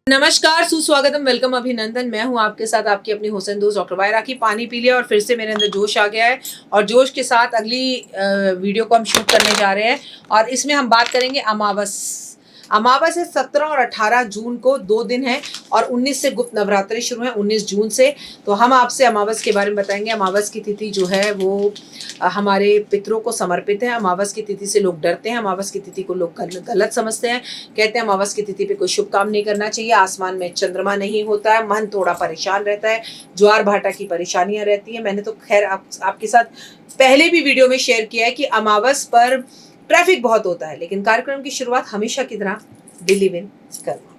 नमस्कार, सुस्वागतम, वेलकम, अभिनंदन। मैं हूं आपके साथ आपकी अपनी हुसैन दोस्त डॉक्टर वायरा की। पानी पी लिया और फिर से मेरे अंदर जोश आ गया है और जोश के साथ अगली वीडियो को हम शूट करने जा रहे हैं और इसमें हम बात करेंगे अमावस। अमावस है 17 और 18 जून को, 2 दिन है और 19 से गुप्त नवरात्रि शुरू है, 19 जून से। तो हम आपसे अमावस के बारे में बताएंगे। अमावस की तिथि जो है वो हमारे पितरों को समर्पित है। अमावस की तिथि से लोग डरते हैं, अमावस की तिथि को लोग गलत समझते हैं। कहते हैं अमावस की तिथि पे कोई शुभ काम नहीं करना चाहिए, आसमान में चंद्रमा नहीं होता है, मन थोड़ा परेशान रहता है, ज्वार भाटा की परेशानियां रहती हैं। मैंने तो खैर आपके साथ पहले भी वीडियो में शेयर किया है कि अमावस पर ट्रैफिक बहुत होता है, लेकिन कार्यक्रम की शुरुआत हमेशा की तरह बिलीव इन कर्मा।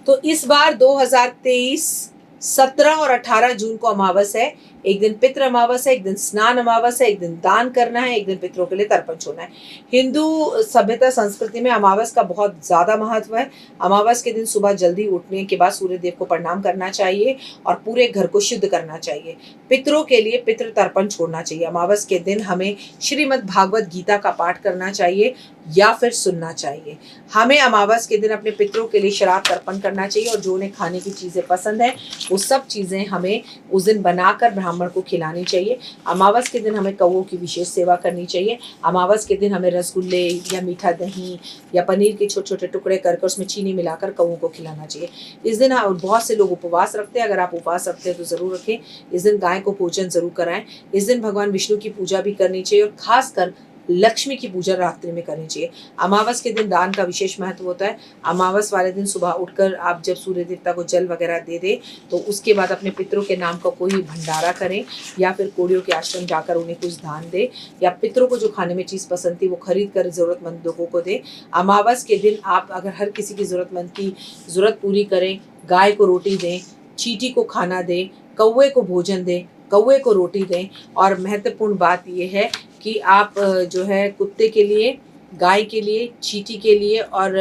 तो इस बार 2023 17 और 18 जून को अमावस है। एक दिन पितृ अमावस है, एक दिन स्नान अमावस है, एक दिन दान करना है, एक दिन पितरों के लिए तर्पण छोड़ना है। हिंदू सभ्यता संस्कृति में अमावस का बहुत ज्यादा महत्व है। अमावस के दिन सुबह जल्दी उठने के बाद सूर्य देव को प्रणाम करना चाहिए और पूरे घर को शुद्ध करना चाहिए। पितरों के लिए पितृ तर्पण छोड़ना चाहिए। अमावस के दिन हमें श्रीमद् भागवत गीता का पाठ करना चाहिए या फिर सुनना चाहिए। हमें अमावस के दिन अपने पितरों के लिए श्राद्ध तर्पण करना चाहिए और जो उन्हें खाने की चीजें पसंद है वो सब चीजें हमें उस दिन बनाकर ब्राह्मण को खिलानी चाहिए। अमावस के दिन हमें कौओं की विशेष सेवा करनी चाहिए। अमावस के दिन हमें रसगुल्ले या मीठा दही या पनीर के छोटे छोटे टुकड़े करके उसमें चीनी मिलाकर कौओं को खिलाना चाहिए। इस दिन बहुत से लोग उपवास रखते हैं। अगर आप उपवास रखते हैं तो जरूर रखें। इस दिन गाय को भोजन जरूर कराएं। इस दिन भगवान विष्णु की पूजा भी करनी चाहिए और खासकर लक्ष्मी की पूजा रात्रि में करनी चाहिए। अमावस के दिन दान का विशेष महत्व होता है। अमावस वाले दिन सुबह उठकर आप जब सूर्य देवता को जल वगैरह दे दे तो उसके बाद अपने पितरों के नाम का कोई भंडारा करें या फिर कोड़ियों के आश्रम जाकर उन्हें कुछ दान दे या पितरों को जो खाने में चीज़ पसंद थी वो खरीद कर जरूरतमंद लोगों को दे। अमावस के दिन आप अगर हर किसी की जरूरतमंद की जरूरत पूरी करें, गाय को रोटी दें, चींटी को खाना दें, कौवे को भोजन दें, कौवे को रोटी दें। और महत्वपूर्ण बात यह है कि आप जो है कुत्ते के लिए, गाय के लिए, चींटी के लिए और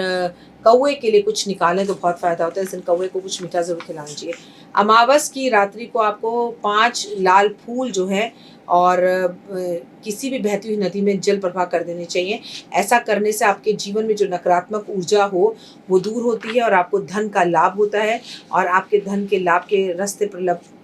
कौवे के लिए कुछ निकालें तो बहुत फायदा होता है। इस दिन कौवे को कुछ मीठा जरूर खिलाना चाहिए। अमावस की रात्रि को आपको 5 लाल फूल जो है और किसी भी बहती हुई नदी में जल प्रवाह कर देने चाहिए। ऐसा करने से आपके जीवन में जो नकारात्मक ऊर्जा हो वो दूर होती है और आपको धन का लाभ होता है और आपके धन के लाभ के रास्ते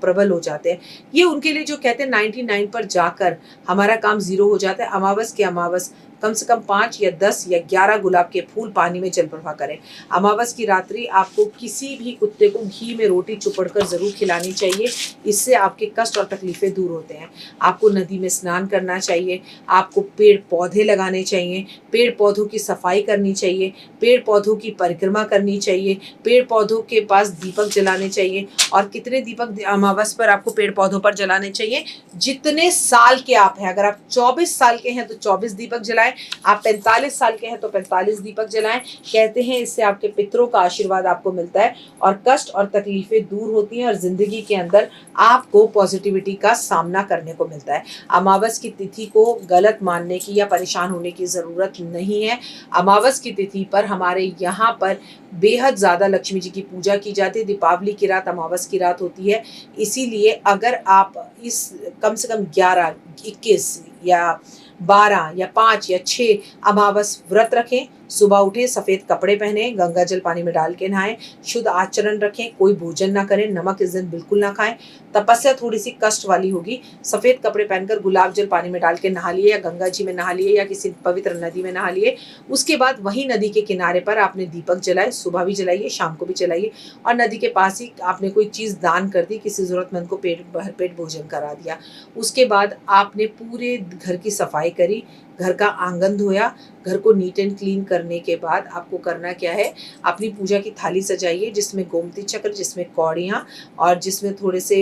प्रबल हो जाते हैं। ये उनके लिए जो कहते हैं 99 पर जाकर हमारा काम 0 हो जाता है। अमावस के अमावस कम से कम 5 या 10 या 11 गुलाब के फूल पानी में जल प्रवाह करें। अमावस की रात्रि आपको किसी भी कुत्ते को घी में रोटी चुपड़कर जरूर खिलानी चाहिए। इससे आपके कष्ट और तकलीफें दूर होते हैं। आपको नदी में स्नान करना चाहिए। आपको पेड़ पौधे लगाने चाहिए, पेड़ पौधों की सफाई करनी चाहिए, पेड़ पौधों की परिक्रमा करनी चाहिए, पेड़ पौधों के पास दीपक जलाने चाहिए। और कितने दीपक अमावस पर आपको पेड़ पौधों पर जलाने चाहिए? जितने साल के आप हैं। अगर आप 24 साल के हैं तो 24 दीपक जलाएं, आप 45 साल के हैं तो 45 दीपक जलाएं। कहते हैं इससे आपके पितरों का आशीर्वाद आपको मिलता है और कष्ट और तकलीफें दूर होती हैं और जिंदगी के अंदर आपको पॉजिटिविटी का सामना करने को मिलता है। अमावस की तिथि को गलत मानने की या परेशान होने की जरूरत नहीं है। अमावस की तिथि पर हमारे यहाँ पर बेहद ज्यादा लक्ष्मी जी की पूजा की जाती है। दीपावली की रात अमावस की रात होती है, इसीलिए अगर आप इस कम से कम 11, 21 या 12 या 5 या 6 अमावस व्रत रखें। सुबह उठे, सफेद कपड़े पहने, गंगा जल पानी में डाल के नहाएं, शुद्ध आचरण रखें, कोई भोजन ना करें, नमक इस दिन बिल्कुल ना खाएं। तपस्या थोड़ी सी कष्ट वाली होगी। सफेद कपड़े पहनकर गुलाब जल पानी में डाल के नहा लिए या गंगा जी में नहा लिए या किसी पवित्र नदी में नहा लिए। उसके बाद वही नदी के किनारे पर आपने दीपक जलाए, सुबह भी जलाइए, शाम को भी जलाइए और नदी के पास ही आपने कोई चीज़ दान कर दी, किसी जरूरतमंद को भरपेट भोजन करा दिया। उसके बाद आपने पूरे घर की सफाई करी, घर का आंगन धोया। घर को नीट एंड क्लीन करने के बाद आपको करना क्या है? अपनी पूजा की थाली सजाइए जिसमें गोमती चक्र, जिसमें कौड़ियाँ और जिसमें थोड़े से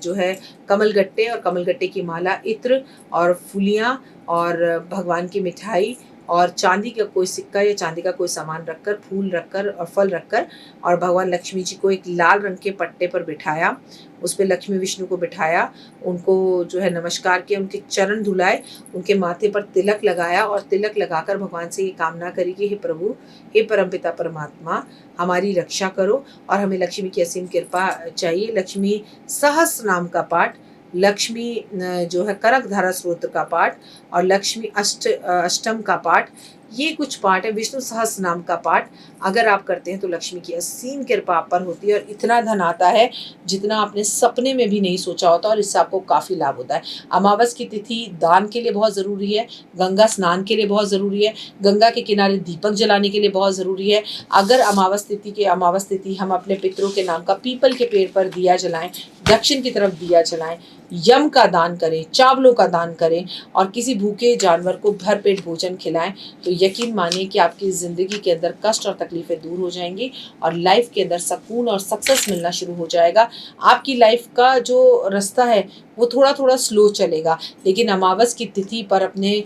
जो है कमलगट्टे और कमलगट्टे की माला, इत्र और फूलियाँ और भगवान की मिठाई और चांदी का कोई सिक्का या चांदी का कोई सामान रखकर, फूल रखकर और फल रखकर और भगवान लक्ष्मी जी को एक लाल रंग के पट्टे पर बिठाया। उस पर लक्ष्मी विष्णु को बिठाया, उनको जो है नमस्कार किया, उनके चरण धुलाए, उनके माथे पर तिलक लगाया और तिलक लगाकर भगवान से ये कामना करी कि हे प्रभु, हे परमपिता परमात्मा, हमारी रक्षा करो और हमें लक्ष्मी की असीम कृपा चाहिए। लक्ष्मी सहस्त्र नाम का पाठ लक्ष्मी जो है करक धारा स्तोत्र का पाठ और लक्ष्मी अष्टम का पाठ, ये कुछ पाठ है। विष्णु सहस्त्र नाम का पाठ अगर आप करते हैं तो लक्ष्मी की असीम कृपा आप पर होती है और इतना धन आता है जितना आपने सपने में भी नहीं सोचा होता, और इससे आपको काफ़ी लाभ होता है। अमावस की तिथि दान के लिए बहुत ज़रूरी है, गंगा स्नान के लिए बहुत ज़रूरी है, गंगा के किनारे दीपक जलाने के लिए बहुत ज़रूरी है। अगर अमावस तिथि हम अपने पितरों के नाम का पीपल के पेड़ पर दिया जलाएं, दक्षिण की तरफ दिया जलाएं, यम का दान करें, चावलों का दान करें और किसी भूखे जानवर को भरपेट भोजन खिलाएं, तो यकीन मानिए कि आपकी ज़िंदगी के अंदर कष्ट और तकलीफ़ें दूर हो जाएंगी और लाइफ के अंदर सुकून और सक्सेस मिलना शुरू हो जाएगा। आपकी लाइफ का जो रास्ता है वो थोड़ा थोड़ा स्लो चलेगा, लेकिन अमावस की तिथि पर अपने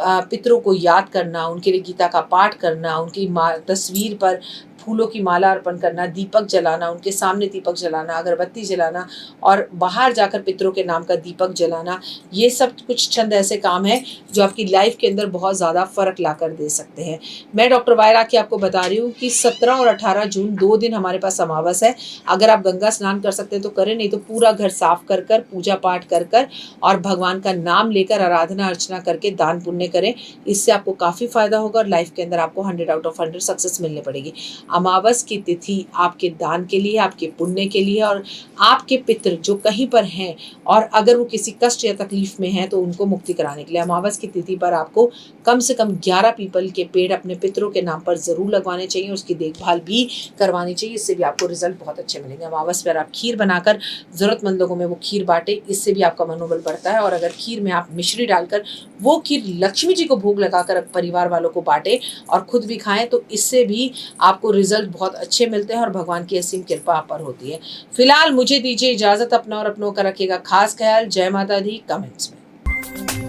पितरों को याद करना, उनके लिए गीता का पाठ करना, उनकी तस्वीर पर फूलों की माला अर्पण करना, दीपक जलाना, उनके सामने दीपक जलाना, अगरबत्ती जलाना और बाहर जाकर पितरों के नाम का दीपक जलाना, ये सब कुछ चंद ऐसे काम हैं जो आपकी लाइफ के अंदर बहुत ज़्यादा फ़र्क ला कर दे सकते हैं। मैं डॉक्टर वायरा की आपको बता रही हूँ कि 17 और 18 जून 2 दिन हमारे पास अमावस है। अगर आप गंगा स्नान कर सकते हैं तो करें, नहीं तो पूरा घर साफ कर कर, पूजा पाठ कर कर और भगवान का नाम लेकर आराधना अर्चना करके दान पुण्य करें। इससे आपको काफ़ी फ़ायदा होगा और लाइफ के अंदर आपको 100 आउट ऑफ 100 सक्सेस मिलने पड़ेगी। अमावस की तिथि आपके दान के लिए, आपके पुण्य के लिए और आपके पितृ जो कहीं पर हैं और अगर वो किसी कष्ट या तकलीफ में हैं तो उनको मुक्ति कराने के लिए अमावस की तिथि पर आपको कम से कम 11 पीपल के पेड़ अपने पितरों के नाम पर ज़रूर लगवाने चाहिए, उसकी देखभाल भी करवानी चाहिए। इससे भी आपको रिजल्ट बहुत अच्छे मिलेंगे। अमावस पर आप खीर बनाकर ज़रूरतमंद लोगों में वो खीर बांटे, इससे भी आपका मनोबल बढ़ता है। और अगर खीर में आप मिश्री डालकर वो खीर लक्ष्मी जी को भोग लगाकर परिवार वालों को बांटे और खुद भी खाएं तो इससे भी आपको रिजल्ट बहुत अच्छे मिलते हैं और भगवान की असीम कृपा आप पर होती है। फिलहाल मुझे दीजिए इजाज़त, अपना और अपनों का रखिएगा खास ख्याल। जय माता दी। कमेंट्स में